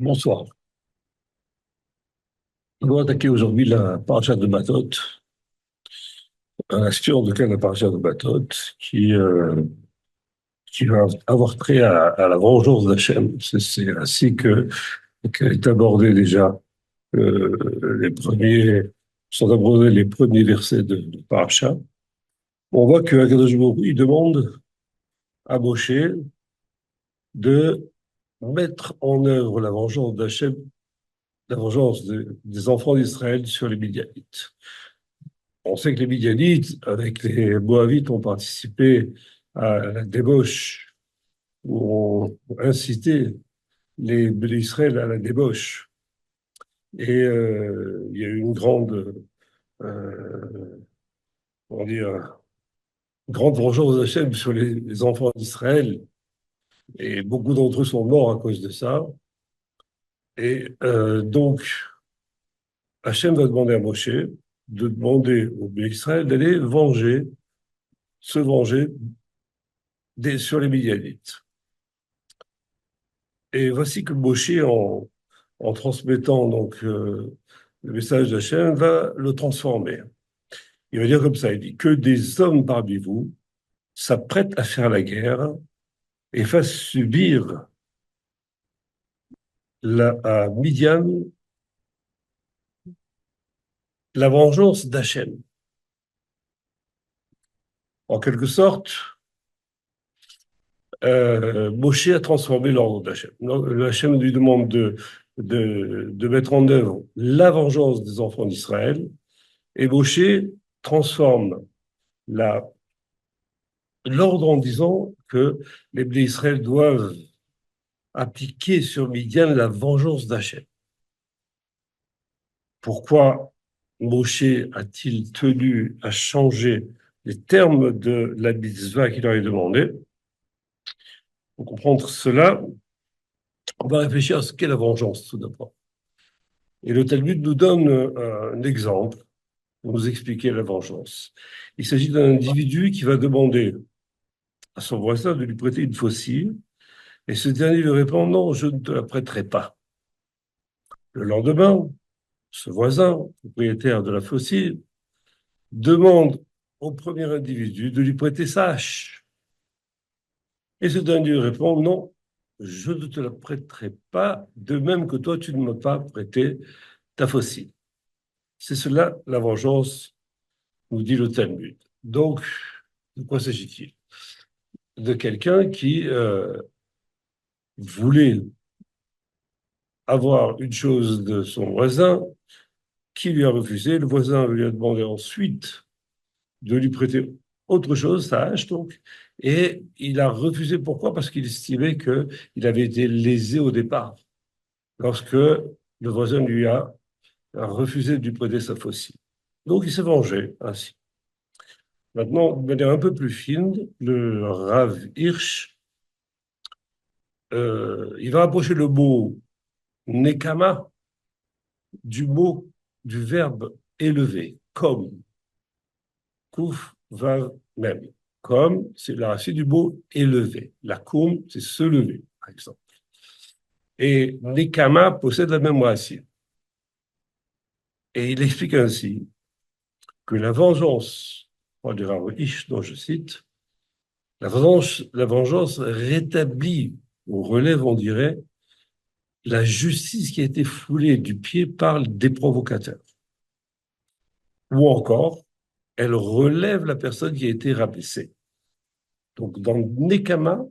Bonsoir. Nous allons attaquer aujourd'hui la paracha de Matot, un action de la paracha de Matot qui va avoir trait à la vengeance d'Hachem. C'est ainsi qu'est abordé déjà les premiers, sont abordés les premiers versets de paracha. On voit que Akadosh Baruch Hu, il demande à Moshe de mettre en œuvre la vengeance d'Hachem, la vengeance des enfants d'Israël sur les Midianites. On sait que les Midianites, avec les Moabites, ont participé à la débauche, ou ont incité les Israël à la débauche. Et il y a eu une euh, comment dire, grande vengeance d'Hachem sur les enfants d'Israël, et beaucoup d'entre eux sont morts à cause de ça. Et donc, Hachem va demander à Moshe de demander aux Israël d'aller se venger sur les Midianites. Et voici que Moshe, en transmettant le message d'Hachem, va le transformer. Il va dire comme ça, il dit que des hommes parmi vous s'apprêtent à faire la guerre et fassent subir à Midian la vengeance d'Hachem. En quelque sorte, Moshe a transformé l'ordre d'Hachem. Hachem lui demande de mettre en œuvre la vengeance des enfants d'Israël, et Moshe transforme la l'ordre en disant que les Bnei Israël doivent appliquer sur Midian la vengeance d'Hachem. Pourquoi Moshe a-t-il tenu à changer les termes de la mitzvah qu'il leur est demandé? Pour comprendre cela, on va réfléchir à ce qu'est la vengeance tout d'abord. Et le Talmud nous donne un exemple pour nous expliquer la vengeance. Il s'agit d'un individu qui va demander à son voisin de lui prêter une faucille, et ce dernier lui répond: non, je ne te la prêterai pas. Le lendemain, ce voisin, propriétaire de la faucille, demande au premier individu de lui prêter sa hache. Et ce dernier lui répond: non, je ne te la prêterai pas, de même que toi, tu ne m'as pas prêté ta faucille. C'est cela la vengeance, nous dit le Talmud. Donc, de quoi s'agit-il? De quelqu'un qui voulait avoir une chose de son voisin, qui lui a refusé. Le voisin lui a demandé ensuite de lui prêter autre chose, sa hache donc, et il a refusé. Pourquoi? Parce qu'il estimait qu'il avait été lésé au départ, lorsque le voisin a refusé de lui prêter sa faucille. Donc il s'est vengé ainsi. Maintenant, de manière un peu plus fine, le Rav Hirsch, il va approcher le mot nekama du verbe élever, comme, kouf, vav, même. Comme, c'est la racine du mot élever. La koum, c'est se lever, par exemple. Et nekama possède la même racine. Et il explique ainsi que la vengeance, on dira Ish, dont je cite, la vengeance rétablit, ou relève, on dirait, la justice qui a été foulée du pied par des provocateurs. Ou encore, elle relève la personne qui a été rabaissée. Donc, dans Nekama,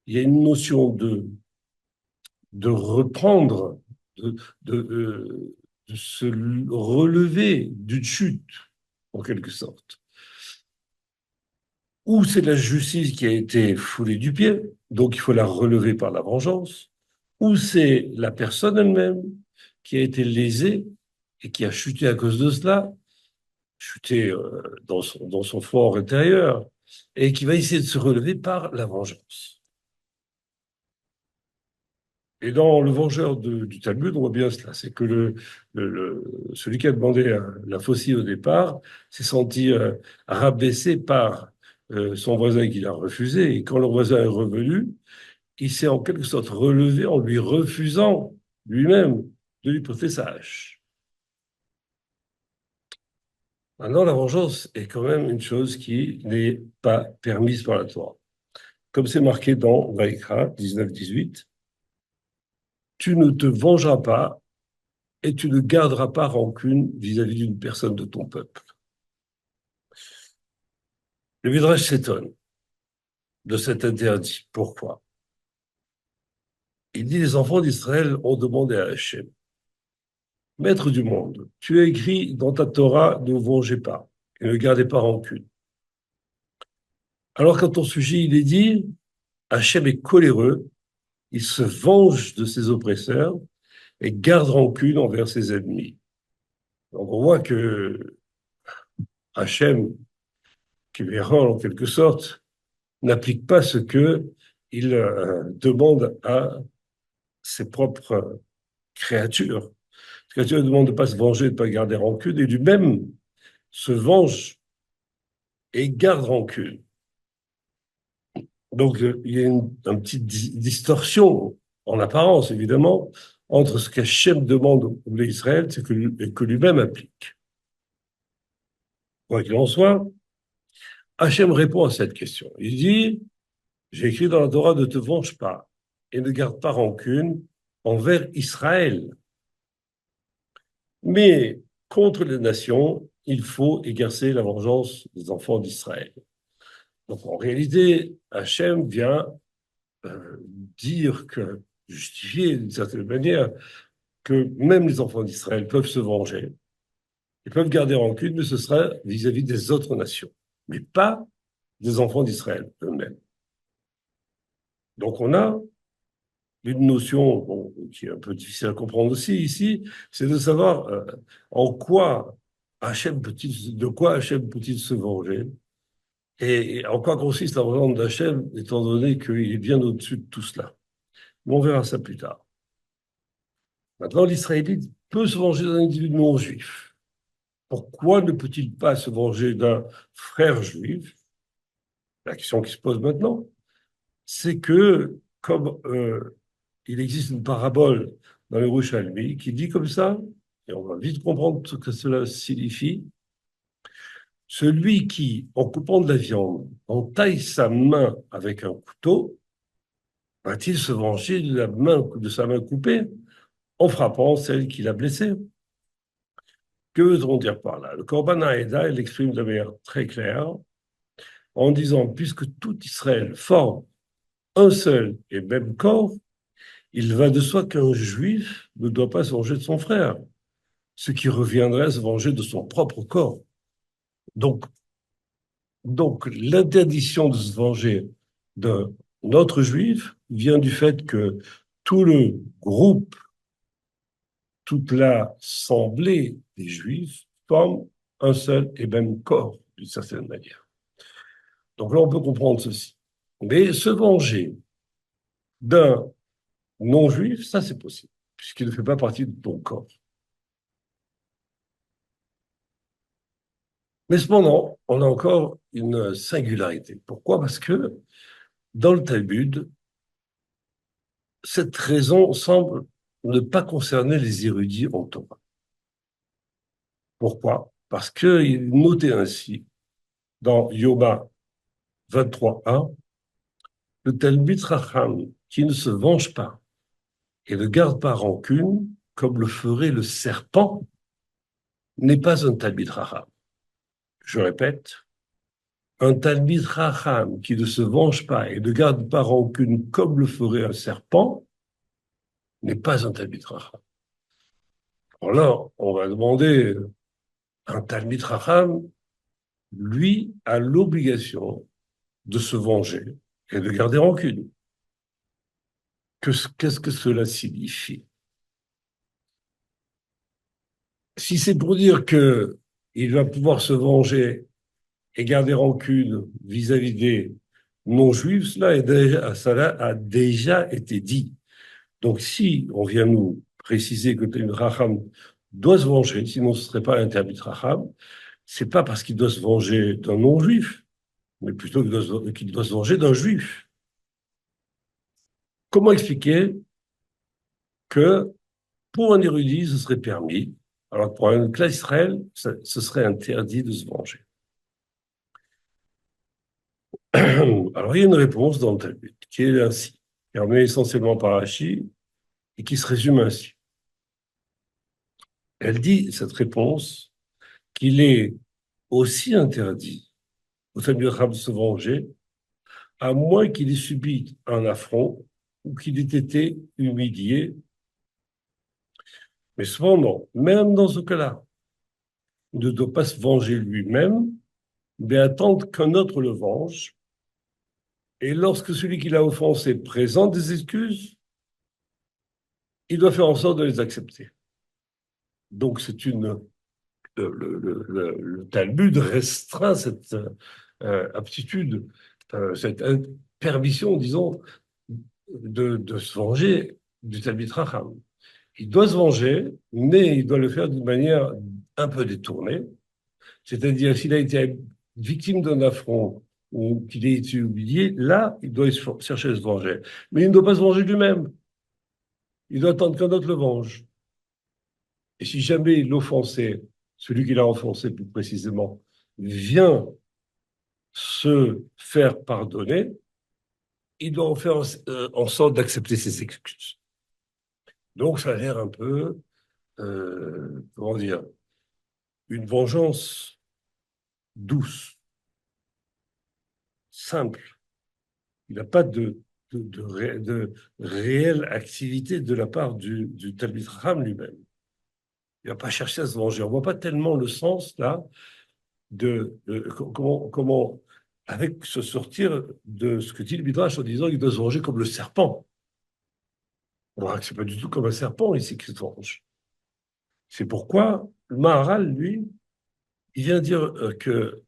il y a une notion de reprendre, de, de, de se relever d'une chute, en quelque sorte. Ou c'est la justice qui a été foulée du pied, donc il faut la relever par la vengeance, ou c'est la personne elle-même qui a été lésée et qui a chuté à cause de cela, chuté dans son fort intérieur, et qui va essayer de se relever par la vengeance. Et dans le vengeur du Talmud, on voit bien cela, c'est que celui qui a demandé la faucille au départ s'est senti rabaissé par son voisin qui l'a refusé, et quand le voisin est revenu, il s'est en quelque sorte relevé en lui refusant lui-même de lui porter sa hache. Maintenant, la vengeance est quand même une chose qui n'est pas permise par la Torah. Comme c'est marqué dans Vaïkra 19-18, tu ne te vengeras pas et tu ne garderas pas rancune vis-à-vis d'une personne de ton peuple. Le Midrash s'étonne de cet interdit. Pourquoi? Il dit les enfants d'Israël ont demandé à Hachem, Maître du monde, tu as écrit dans ta Torah, ne vous vengez pas et ne gardez pas rancune. Alors qu'à ton sujet, il est dit, Hachem est coléreux, il se venge de ses oppresseurs et garde rancune envers ses ennemis. Donc on voit que Hachem, qui est en quelque sorte, n'applique pas ce que il demande à ses propres créatures. Les créatures demandent de ne pas se venger, de ne pas garder rancune, et lui-même se venge et garde rancune. Donc, il y a une petite distorsion, en apparence évidemment, entre ce qu'Hachem demande au peuple d'Israël et que lui-même applique. Quoi qu'il en soit, Hachem répond à cette question. Il dit, j'ai écrit dans la Torah, ne te venge pas et ne garde pas rancune envers Israël. Mais contre les nations, il faut exercer la vengeance des enfants d'Israël. Donc en réalité, Hachem vient dire que, justifier d'une certaine manière, que même les enfants d'Israël peuvent se venger, ils peuvent garder rancune, mais ce sera vis-à-vis des autres nations, mais pas des enfants d'Israël eux-mêmes. Donc on a une notion bon, qui est un peu difficile à comprendre aussi ici, c'est de savoir en quoi de quoi Hachem peut-il se venger et en quoi consiste la vengeance d'Hachem, étant donné qu'il est bien au-dessus de tout cela. Mais on verra ça plus tard. Maintenant, l'Israélite peut se venger d'un individu non juif. Pourquoi ne peut-il pas se venger d'un frère juif? La question qui se pose maintenant, c'est que, comme il existe une parabole dans le Yerushalmi qui dit comme ça, et on va vite comprendre ce que cela signifie, celui qui, en coupant de la viande, entaille sa main avec un couteau, va-t-il se venger de sa main coupée en frappant celle qui l'a blessée? Que veut-on dire par là? Le Korban Haïda, il exprime de manière très claire en disant, puisque tout Israël forme un seul et même corps, il va de soi qu'un juif ne doit pas se venger de son frère, ce qui reviendrait à se venger de son propre corps. Donc, l'interdiction de se venger d'un autre juif vient du fait que tout le groupe, toute l'assemblée des juifs forment un seul et même corps, d'une certaine manière. Donc là, on peut comprendre ceci. Mais se venger d'un non-juif, ça c'est possible, puisqu'il ne fait pas partie de ton corps. Mais cependant, on a encore une singularité. Pourquoi? Parce que dans le Talmud, cette raison semble ne pas concerner les érudits en Torah. Pourquoi? Parce qu'il est noté ainsi dans Yoma 23.1, le Talmud Racham qui ne se venge pas et ne garde pas rancune, comme le ferait le serpent, n'est pas un Talmid Racham. Je répète, un Talmid Racham qui ne se venge pas et ne garde pas rancune comme le ferait un serpent n'est pas un Talmid Racham. Alors là, on va demander, un Talmid Racham, lui, a l'obligation de se venger et de garder rancune. Qu'est-ce que cela signifie? Si c'est pour dire que il va pouvoir se venger et garder rancune vis-à-vis des non-juifs, cela a déjà été dit. Donc, si on vient nous préciser que le Racham doit se venger, sinon ce ne serait pas interdit Racham, c'est pas parce qu'il doit se venger d'un non-juif, mais plutôt qu'il doit se venger d'un juif. Comment expliquer que Pour un érudit, ce serait permis, alors que pour une classe Israël, ce serait interdit de se venger. Alors, il y a une réponse dans le Talmud qui est ainsi, qui est emmenée essentiellement par Rashi et qui se résume ainsi. Elle dit, cette réponse, qu'il est aussi interdit au Talmud Chacham de se venger, à moins qu'il ait subi un affront ou qu'il ait été humilié. Mais cependant, même dans ce cas-là, il ne doit pas se venger lui-même, mais attendre qu'un autre le venge. Et lorsque celui qui l'a offensé présente des excuses, il doit faire en sorte de les accepter. Donc, le Talmud restreint cette aptitude, cette permission, disons, de se venger du Talmud Chacham. Il doit se venger, mais il doit le faire d'une manière un peu détournée. C'est-à-dire, s'il a été victime d'un affront ou qu'il ait été oublié, là, il doit chercher à se venger. Mais il ne doit pas se venger lui-même. Il doit attendre qu'un autre le venge. Et si jamais l'offensé, celui qui l'a offensé plus précisément, vient se faire pardonner, il doit en faire en sorte d'accepter ses excuses. Donc, ça a l'air un peu, comment dire, une vengeance douce, simple. Il n'y a pas de réelle activité de la part du Talmid Chacham lui-même. Il ne va pas chercher à se venger. On ne voit pas tellement le sens, là, comment, avec se sortir de ce que dit le Midrash en disant qu'il doit se venger comme le serpent. On voit que ce n'est pas du tout comme un serpent ici qui se venge. C'est pourquoi le Maharal, lui, il vient dire que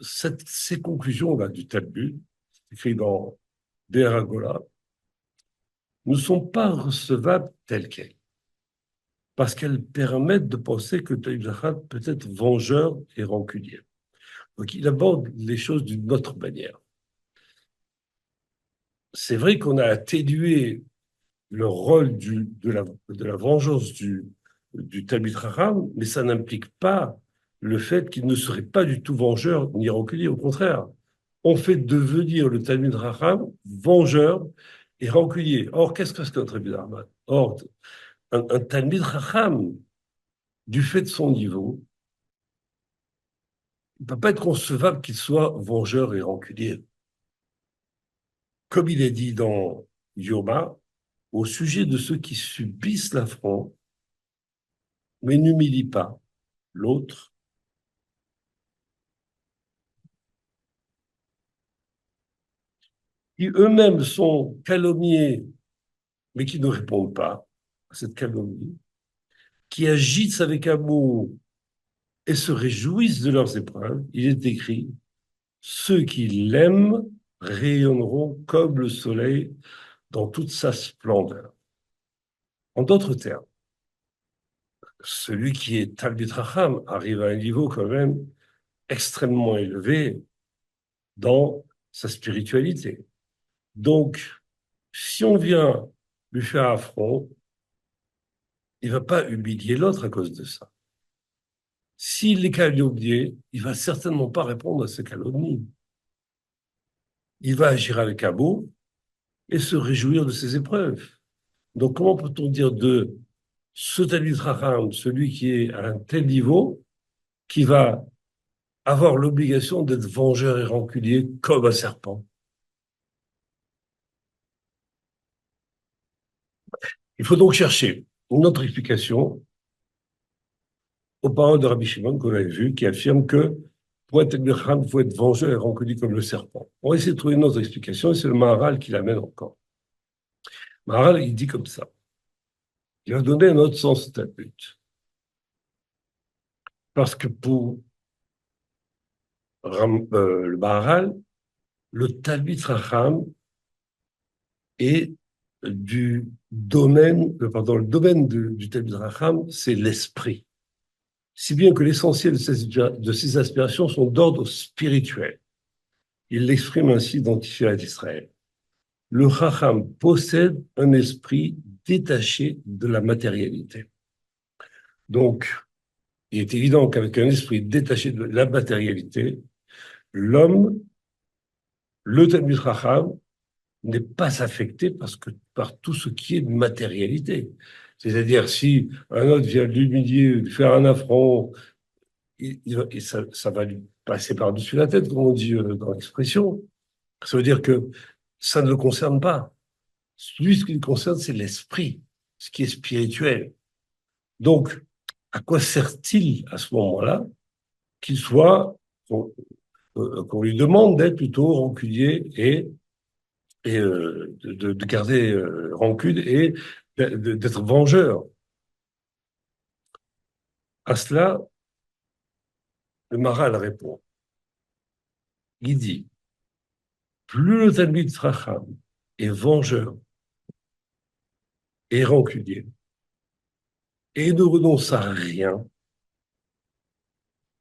ces conclusions-là du Talmud, écrit dans Béragola, ne sont pas recevables telles quelles, parce qu'elles permettent de penser que Talmud Chacham peut être vengeur et rancunier. Donc il aborde les choses d'une autre manière. C'est vrai qu'on a atténué le rôle de la vengeance du Talmid Chacham, mais ça n'implique pas le fait qu'il ne serait pas du tout vengeur ni rancunier. Au contraire, on fait devenir le Talmid Chacham vengeur et rancunier. Or, qu'est-ce que c'est qu'un Talmid Chacham? Or, un Talmid Chacham, du fait de son niveau, il ne peut pas être concevable qu'il soit vengeur et rancunier. Comme il est dit dans Yoma, au sujet de ceux qui subissent l'affront, mais n'humilient pas l'autre, qui eux-mêmes sont calomniés, mais qui ne répondent pas à cette calomnie, qui agissent avec amour et se réjouissent de leurs épreuves, il est écrit, ceux qui l'aiment rayonneront comme le soleil dans toute sa splendeur. En d'autres termes, celui qui est Talmid Chacham arrive à un niveau quand même extrêmement élevé dans sa spiritualité. Donc, si on vient lui faire affront, il ne va pas humilier l'autre à cause de ça. S'il est calomnié, il ne va certainement pas répondre à ces calomnies. Il va agir avec amour et se réjouir de ses épreuves. Donc, comment peut-on dire de ce Talmid Chacham, celui qui est à un tel niveau, qui va avoir l'obligation d'être vengeur et rancunier comme un serpent? Il faut donc chercher une autre explication aux paroles de Rabbi Shimon qu'on avait vu, qui affirme que pour être Mircham, il faut être vengeur et rancunier comme le serpent. On va essayer de trouver une autre explication, et c'est le Maharal qui l'amène encore. Maharal, il dit comme ça. Il va donner un autre sens au but. Parce que pour le Maharal, le Talmid Chacham est le domaine du Talmid Chacham, c'est l'esprit. Si bien que l'essentiel de ses aspirations sont d'ordre spirituel. Il l'exprime ainsi dans Tiferet d'Israël. Le Chacham possède un esprit détaché de la matérialité. Donc, il est évident qu'avec un esprit détaché de la matérialité, l'homme, le Talmid Chacham, n'est pas affecté par tout ce qui est matérialité. C'est-à-dire, si un autre vient l'humilier, lui faire un affront, ça va lui passer par-dessus la tête, comme on dit dans l'expression. Ça veut dire que ça ne le concerne pas. Lui, ce qui le concerne, c'est l'esprit, ce qui est spirituel. Donc, à quoi sert-il à ce moment-là qu'il soit, qu'on lui demande d'être plutôt rancunier et de garder rancune et d'être vengeur? À cela, le Maharal répond. Il dit, plus le Talmid Chacham est vengeur et rancunier et ne renonce à rien,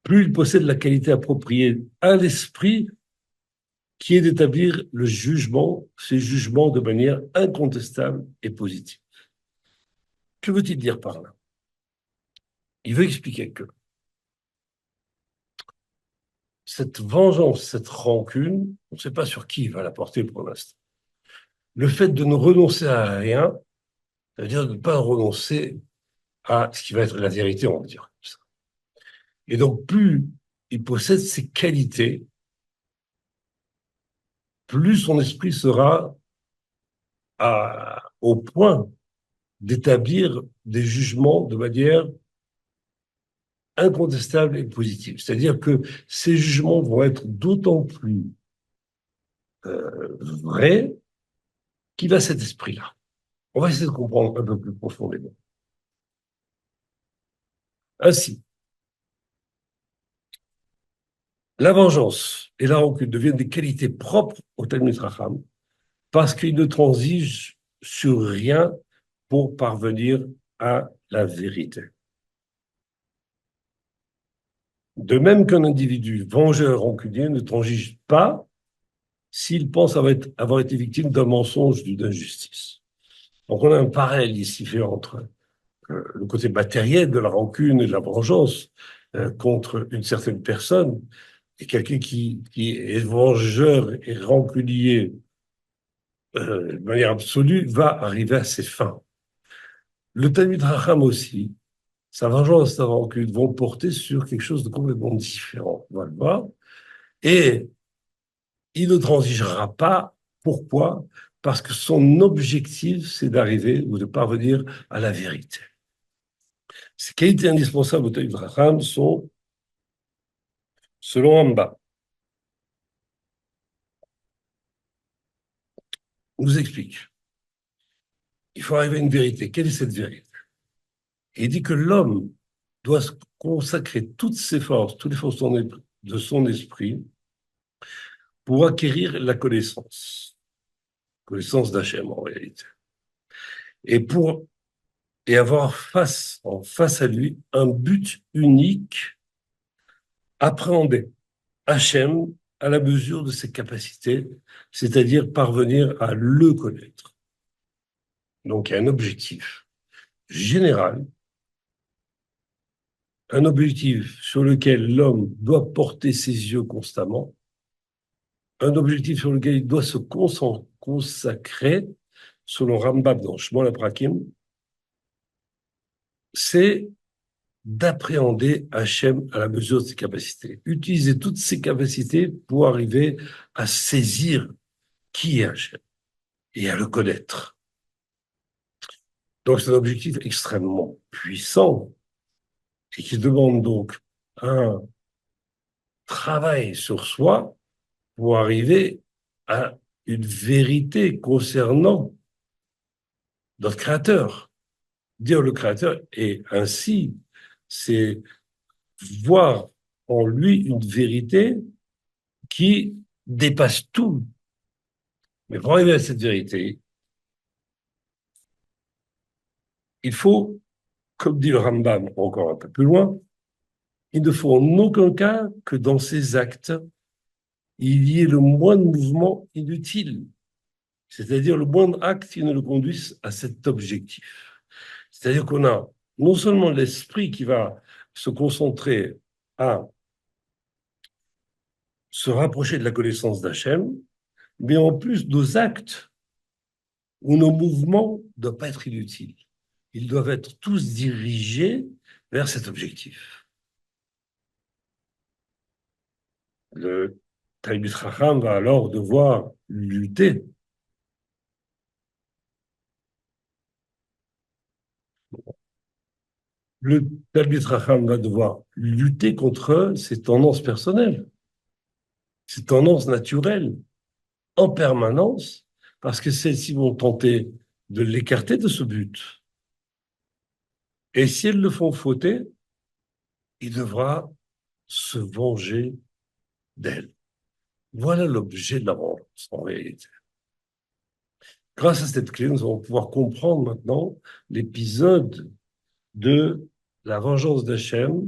plus il possède la qualité appropriée à l'esprit qui est d'établir le jugement, ces jugements de manière incontestable et positive. Que veut-il dire par là? Il veut expliquer que cette vengeance, cette rancune, on ne sait pas sur qui il va la porter pour l'instant. Le fait de ne renoncer à rien, ça veut dire de ne pas renoncer à ce qui va être la vérité, on va dire. Et donc, plus il possède ces qualités, plus son esprit sera au point d'établir des jugements de manière incontestable et positive. C'est-à-dire que ces jugements vont être d'autant plus vrais qu'il a cet esprit-là. On va essayer de comprendre un peu plus profondément. Ainsi, la vengeance et la rancune deviennent des qualités propres au Talmid Chacham parce qu'il ne transige sur rien pour parvenir à la vérité. De même qu'un individu vengeur rancunier ne transige pas s'il pense avoir été victime d'un mensonge ou d'une injustice. Donc on a un parallèle ici fait entre le côté matériel de la rancune et de la vengeance contre une certaine personne et quelqu'un qui est vengeur et rancunier de manière absolue va arriver à ses fins. Le Talmid Chacham aussi, sa vengeance et sa rancune vont porter sur quelque chose de complètement différent. On va le voir. Et il ne transigera pas. Pourquoi? Parce que son objectif, c'est d'arriver ou de parvenir à la vérité. Ces qualités indispensables au Talmid Chacham sont, selon Rambam, on nous explique. Il faut arriver à une vérité. Quelle est cette vérité? Et il dit que l'homme doit consacrer toutes ses forces, toutes les forces de son esprit pour acquérir la connaissance d'Hachem en réalité, et avoir en face à lui un but unique, appréhender Hachem à la mesure de ses capacités, c'est-à-dire parvenir à le connaître. Donc il y a un objectif général, un objectif sur lequel l'homme doit porter ses yeux constamment, un objectif sur lequel il doit se consacrer, selon Rambam dans Shmona Prakim, c'est d'appréhender Hachem à la mesure de ses capacités. Utiliser toutes ses capacités pour arriver à saisir qui est Hachem et à le connaître. Donc c'est un objectif extrêmement puissant et qui demande donc un travail sur soi pour arriver à une vérité concernant notre Créateur. Dire le Créateur, et ainsi, c'est voir en lui une vérité qui dépasse tout. Mais pour arriver à cette vérité, il faut, comme dit le Rambam encore un peu plus loin, il ne faut en aucun cas que dans ses actes, il y ait le moins de mouvement inutile. c'est-à-dire le moindre acte qui ne le conduise à cet objectif. C'est-à-dire qu'on a non seulement l'esprit qui va se concentrer à se rapprocher de la connaissance d'Hachem, mais en plus nos actes ou nos mouvements ne doivent pas être inutiles. Ils doivent être tous dirigés vers cet objectif. Le Talmid Chacham va alors devoir lutter. Le Talmid Chacham va devoir lutter contre ses tendances personnelles, ses tendances naturelles, en permanence, parce que celles-ci vont tenter de l'écarter de ce but. Et si elles le font fauter, il devra se venger d'elles. Voilà l'objet de la vengeance, en réalité. Grâce à cette clé, nous allons pouvoir comprendre maintenant l'épisode de la vengeance d'Hachem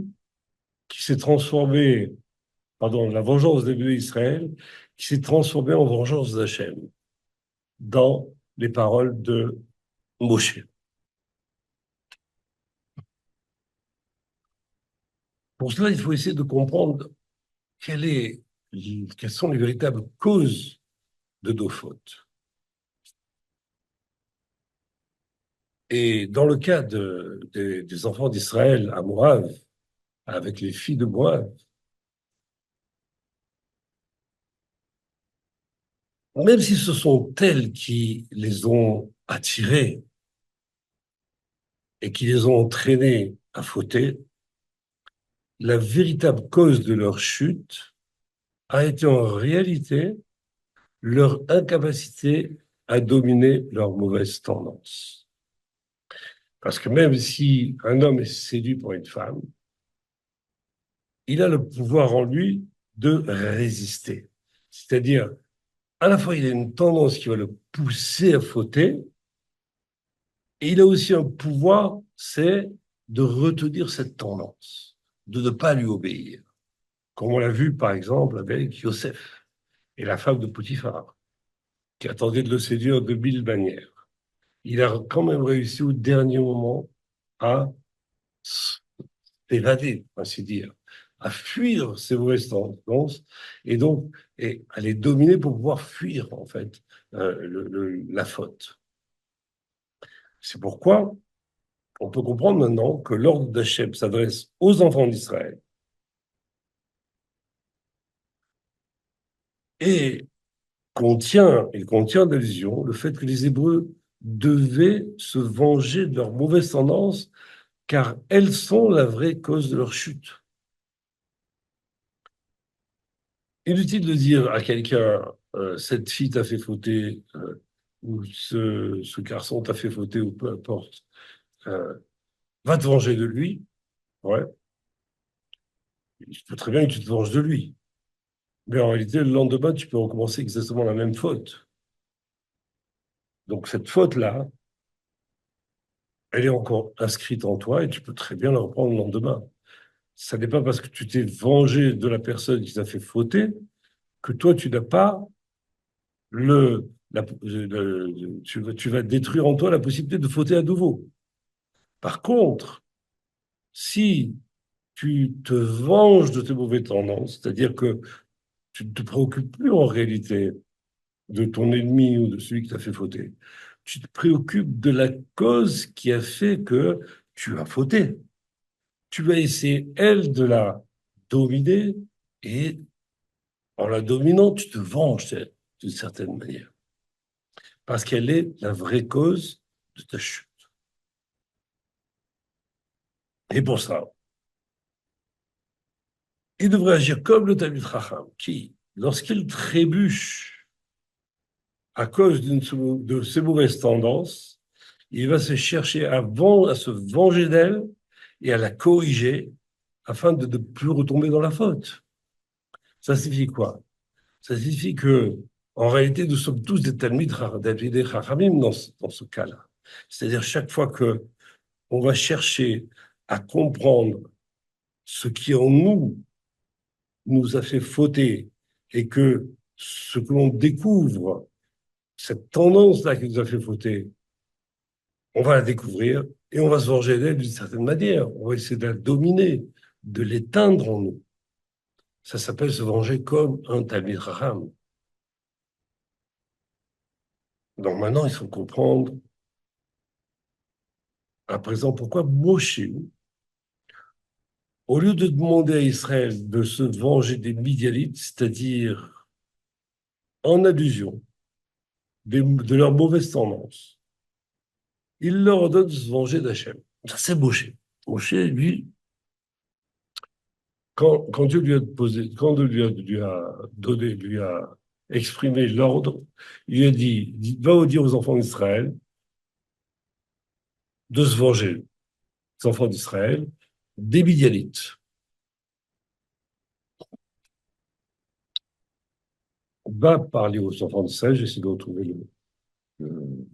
qui s'est transformée, pardon, la vengeance des béné Israël qui s'est transformée en vengeance d'Hachem dans les paroles de Moshe. Pour cela, il faut essayer de comprendre quelles sont les véritables causes de nos fautes. Et dans le cas des enfants d'Israël à Moab, avec les filles de Moab, même si ce sont elles qui les ont attirés et qui les ont entraînés à fauter, la véritable cause de leur chute a été en réalité leur incapacité à dominer leurs mauvaises tendances. Parce que même si un homme est séduit par une femme, il a le pouvoir en lui de résister. C'est-à-dire, à la fois, il a une tendance qui va le pousser à fauter, et il a aussi un pouvoir, c'est de retenir cette tendance, de ne pas lui obéir. Comme on l'a vu, par exemple, avec Yosef et la femme de Potiphar, qui attendait de le séduire de mille manières. Il a quand même réussi au dernier moment à s'évader, ainsi dire, à fuir ses mauvaises tendances et donc à les dominer pour pouvoir fuir, en fait, la faute. C'est pourquoi on peut comprendre maintenant que l'ordre d'Hachem s'adresse aux enfants d'Israël et il contient d'allusion le fait que les Hébreux devaient se venger de leurs mauvaises tendances car elles sont la vraie cause de leur chute. Inutile de dire à quelqu'un cette fille t'a fait fauter ou ce garçon t'a fait fauter ou peu importe, euh, va te venger de lui. Ouais, il peut très bien que tu te venges de lui. Mais en réalité, le lendemain, tu peux recommencer exactement la même faute. Donc cette faute-là, elle est encore inscrite en toi et tu peux très bien la reprendre le lendemain. Ça n'est pas parce que tu t'es vengé de la personne qui t'a fait fauter que toi, tu n'as pas tu vas détruire en toi la possibilité de fauter à nouveau. Par contre, si tu te venges de tes mauvaises tendances, c'est-à-dire que tu ne te préoccupes plus en réalité de ton ennemi ou de celui qui t'a fait fauter, tu te préoccupes de la cause qui a fait que tu as fauté. Tu vas essayer, elle, de la dominer et en la dominant, tu te venges d'une certaine manière. Parce qu'elle est la vraie cause de ta chute. Et pour ça, il devrait agir comme le Talmid Chacham, qui, lorsqu'il trébuche à cause de ses mauvaises tendances, il va se chercher à se venger d'elle et à la corriger afin de ne plus retomber dans la faute. Ça signifie quoi? Ça signifie que, en réalité, nous sommes tous des Talmid Chachamim dans ce cas-là. C'est-à-dire chaque fois que on va chercher à comprendre ce qui en nous a fait fauter et que ce que l'on découvre cette tendance-là qui nous a fait fauter, on va la découvrir et on va se venger d'elle d'une certaine manière. On va essayer de la dominer, de l'éteindre en nous. Ça s'appelle se venger comme un Talmid Raham. Donc maintenant, il faut comprendre à présent pourquoi Moshe, au lieu de demander à Israël de se venger des Midianites, c'est-à-dire en allusion de leur mauvaise tendance, il leur ordonne de se venger d'Hachem. Ça, c'est Moshe. Moshe, lui, quand Dieu lui a posé, quand Dieu lui a donné, lui a exprimé l'ordre, il lui a dit, va dire aux enfants d'Israël de se venger, les enfants d'Israël, des Midianites. On va parler aux enfants d'Israël, j'essaie de retrouver le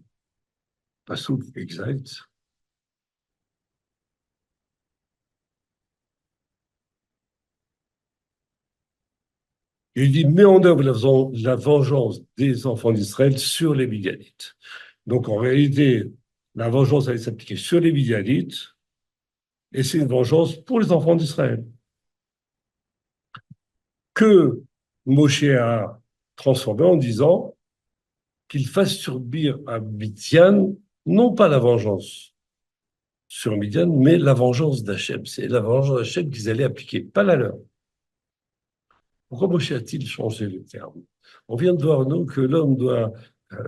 passouk exact. Il dit, mets en œuvre la vengeance des enfants d'Israël sur les Midianites. Donc en réalité, la vengeance allait s'appliquer sur les Midianites, et c'est une vengeance pour les enfants d'Israël. Que Moshe a transformé en disant qu'il fasse subir à Midian, non pas la vengeance sur Midian, mais la vengeance d'Hachem. C'est la vengeance d'Hachem qu'ils allaient appliquer, pas la leur. Pourquoi Moshe a-t-il changé le terme? On vient de voir, nous, que l'homme doit,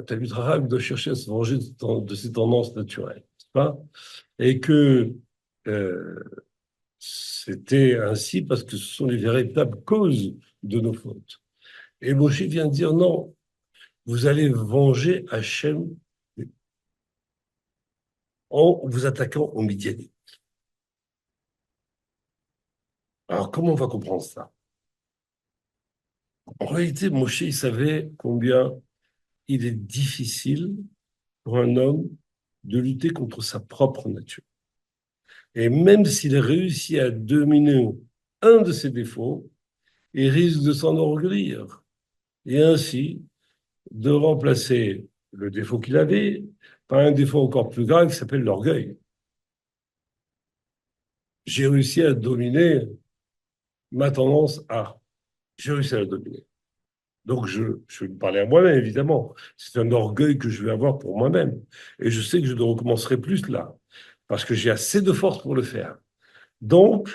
Talmud Raham doit chercher à se venger de ses tendances naturelles, n'est-ce pas? Et que euh, c'était ainsi parce que ce sont les véritables causes de nos fautes. Et Moshe vient dire non, vous allez venger Hachem en vous attaquant aux Midianites. Alors, comment on va comprendre ça? En réalité, Moshe, il savait combien il est difficile pour un homme de lutter contre sa propre nature. Et même s'il réussit à dominer un de ses défauts, il risque de s'enorgueillir et ainsi de remplacer le défaut qu'il avait par un défaut encore plus grave qui s'appelle l'orgueil. J'ai réussi à dominer ma tendance à. J'ai réussi à la dominer. Donc, je vais me parler à moi-même, évidemment. C'est un orgueil que je vais avoir pour moi-même. Et je sais que je ne recommencerai plus là, parce que j'ai assez de force pour le faire. Donc,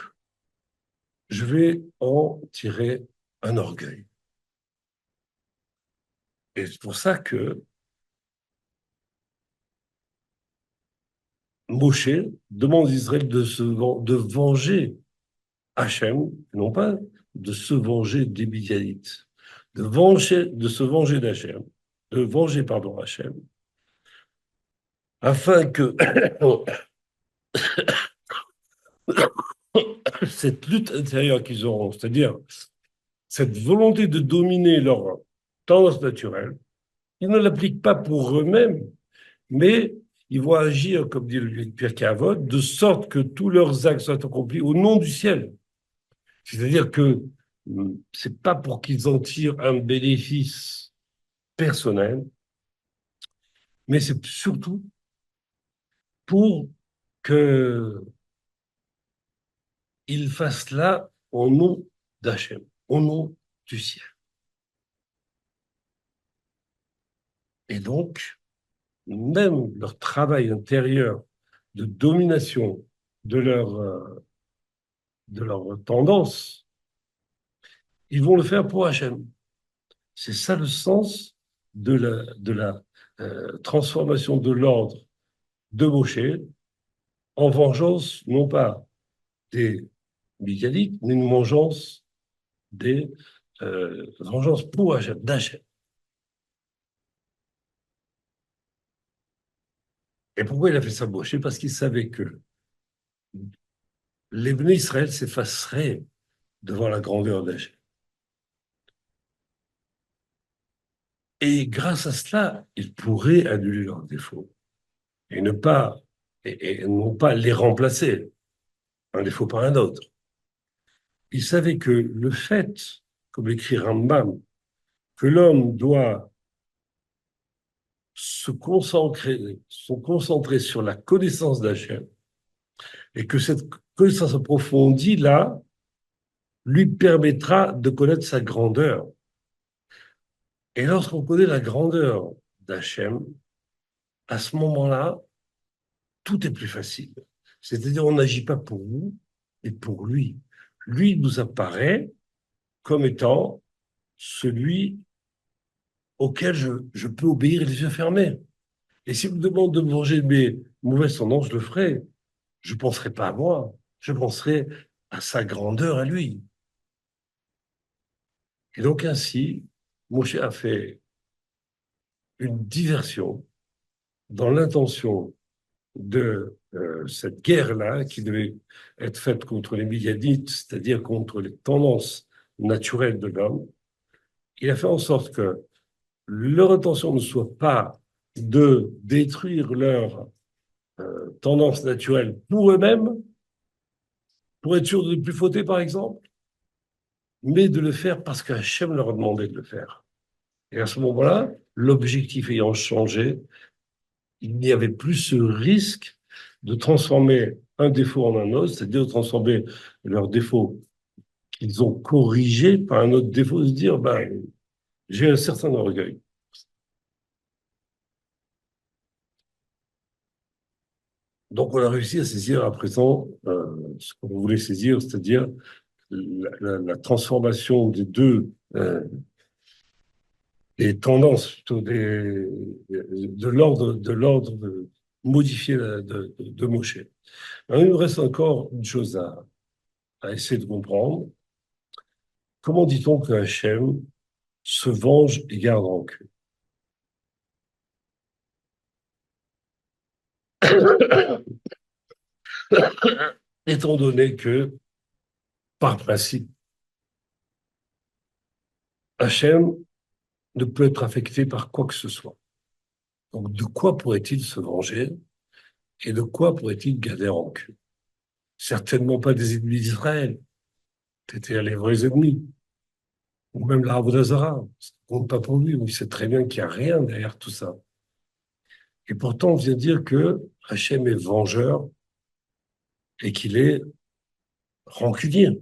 je vais en tirer un orgueil. Et c'est pour ça que Moshe demande à Israël de venger Hachem, non pas de se venger des Midianites, de se venger d'Hachem, de venger, pardon, Hachem, afin que cette lutte intérieure qu'ils auront, c'est-à-dire cette volonté de dominer leur tendance naturelle, ils ne l'appliquent pas pour eux-mêmes, mais ils vont agir, comme dit le Pierre Cavot, de sorte que tous leurs actes soient accomplis au nom du ciel. C'est-à-dire que c'est pas pour qu'ils en tirent un bénéfice personnel, mais c'est surtout pour qu'ils fassent cela au nom d'Hachem, au nom du ciel. Et donc, même leur travail intérieur de domination de leur tendance, ils vont le faire pour Hachem. C'est ça le sens de la transformation de l'ordre de Moshe en vengeance, non pas des Midianites, mais une vengeance des vengeance pour Hachem, d'Hachem. Et pourquoi il a fait ça, Moshe? Parce qu'il savait que les bénis Israël s'effaceraient devant la grandeur d'Hachem. Et grâce à cela, ils pourraient annuler leurs défauts et ne pas, et non pas les remplacer, un défaut par un autre. Il savait que le fait, comme l'écrit Rambam, que l'homme doit sont concentrés sur la connaissance d'Hachem et que cette connaissance approfondie là lui permettra de connaître sa grandeur. Et lorsqu'on connaît la grandeur d'Hachem, à ce moment-là, tout est plus facile. C'est-à-dire, on n'agit pas pour nous, mais pour lui. Lui nous apparaît comme étant celui auquel je peux obéir les yeux fermés. Et si vous me demandez de me venger de mes mauvaises tendances, je le ferai. Je ne penserai pas à moi, je penserai à sa grandeur à lui. Et donc ainsi, Moshe a fait une diversion dans l'intention de cette guerre-là qui devait être faite contre les Midianites, c'est-à-dire contre les tendances naturelles de l'homme. Il a fait en sorte que leur intention ne soit pas de détruire leur tendance naturelle pour eux-mêmes, pour être sûr de ne plus fauter, par exemple, mais de le faire parce qu'Hachem leur a demandé de le faire. Et à ce moment-là, l'objectif ayant changé, il n'y avait plus ce risque de transformer un défaut en un autre, c'est-à-dire de transformer leur défaut qu'ils ont corrigé par un autre défaut, de se dire, ben, j'ai un certain orgueil. Donc on a réussi à saisir à présent ce qu'on voulait saisir, c'est-à-dire la transformation des deux des tendances, plutôt de l'ordre modifié de Moshe. Alors, il nous reste encore une chose à essayer de comprendre. Comment dit-on que Hachem se venge et garde rancune? Étant donné que, par principe, Hachem ne peut être affecté par quoi que ce soit. Donc, de quoi pourrait-il se venger et de quoi pourrait-il garder rancune? Certainement pas des ennemis d'Israël, c'était les vrais ennemis, ou même la Avodah ça ne compte pas pour lui, il sait très bien qu'il n'y a rien derrière tout ça. Et pourtant, on vient dire que Hachem est vengeur et qu'il est rancunier.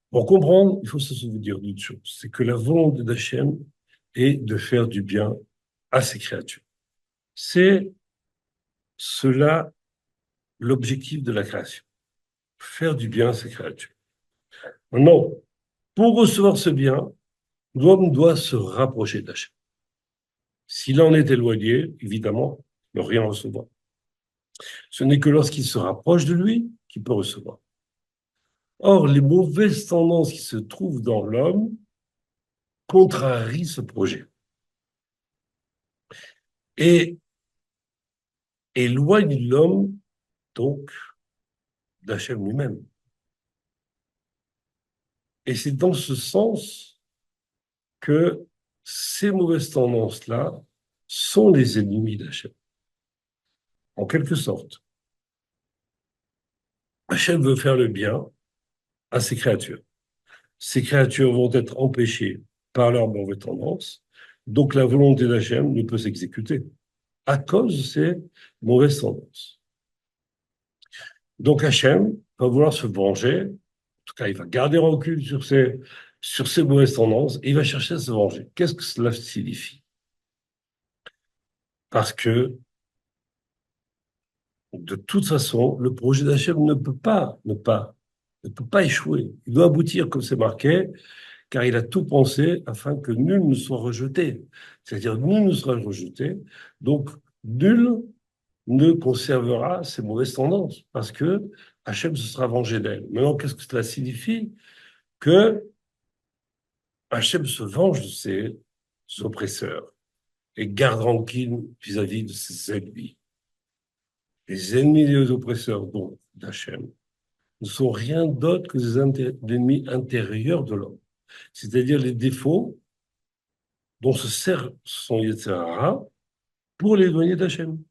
Pour comprendre, il faut se souvenir d'une chose, c'est que la volonté d'Hachem est de faire du bien à ses créatures. C'est cela l'objectif de la création, faire du bien à ses créatures. Maintenant, pour recevoir ce bien, l'homme doit se rapprocher d'Hachem. S'il en est éloigné, évidemment, il ne peut rien recevoir. Ce n'est que lorsqu'il se rapproche de lui qu'il peut recevoir. Or, les mauvaises tendances qui se trouvent dans l'homme contrarient ce projet et éloignent l'homme donc d'Hachem lui-même. Et c'est dans ce sens que ces mauvaises tendances-là sont les ennemis d'Hachem, en quelque sorte. Hachem veut faire le bien à ses créatures. Ces créatures vont être empêchées par leurs mauvaises tendances, donc la volonté d'Hachem ne peut s'exécuter à cause de ces mauvaises tendances. Donc Hachem va vouloir se venger, en tout cas il va garder rancune sur ses mauvaises tendances et il va chercher à se venger. Qu'est-ce que cela signifie? Parce que de toute façon, le projet d'Hachem ne peut pas échouer. Il doit aboutir comme c'est marqué, car il a tout pensé afin que nul ne soit rejeté. C'est-à-dire nul ne sera rejeté, donc nul ne conservera ses mauvaises tendances, parce que Hachem se sera vengé d'elle. Maintenant, qu'est-ce que cela signifie? Que Hachem se venge de ses oppresseurs et garde rancune vis-à-vis de ses ennemis. Les ennemis des oppresseurs, donc d'Hachem, ne sont rien d'autre que des ennemis intérieurs de l'homme, c'est-à-dire les défauts dont se sert son Yetzer Hara pour l'éloigner d'Hachem.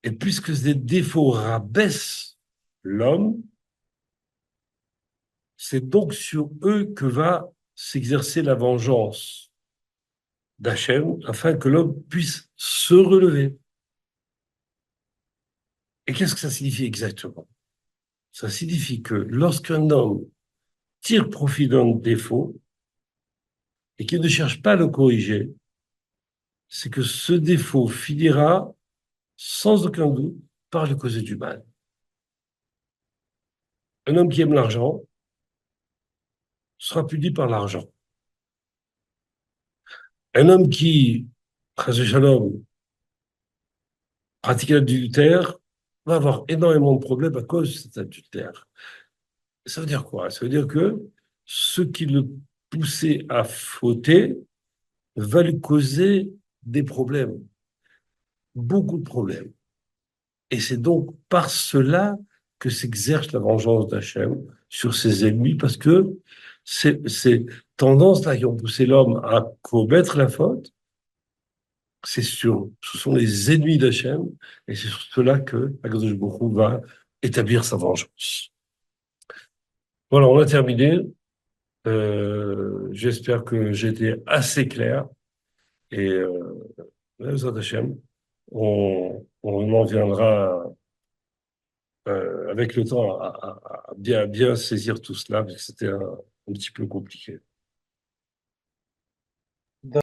Et puisque ces défauts rabaissent l'homme, c'est donc sur eux que va s'exercer la vengeance d'Hachem afin que l'homme puisse se relever. Et qu'est-ce que ça signifie exactement? Ça signifie que lorsqu'un homme tire profit d'un défaut et qu'il ne cherche pas à le corriger, c'est que ce défaut finira sans aucun doute par lui causer du mal. Un homme qui aime l'argent sera puni par l'argent. Un homme qui, chas shalom, pratique l'adultère va avoir énormément de problèmes à cause de cet adultère. Ça veut dire quoi? Ça veut dire que ce qui le poussait à fauter va lui causer des problèmes, beaucoup de problèmes. Et c'est donc par cela que s'exerce la vengeance d'Hachem sur ses ennemis, parce que ces tendances-là qui ont poussé l'homme à commettre la faute, ce sont les ennemis d'Hachem, et c'est sur cela que Akadosh Baruch Hu va établir sa vengeance. Voilà, on a terminé. J'espère que j'ai été assez clair, et Hachem, on en viendra avec le temps à bien saisir tout cela, parce que c'était un petit peu compliqué.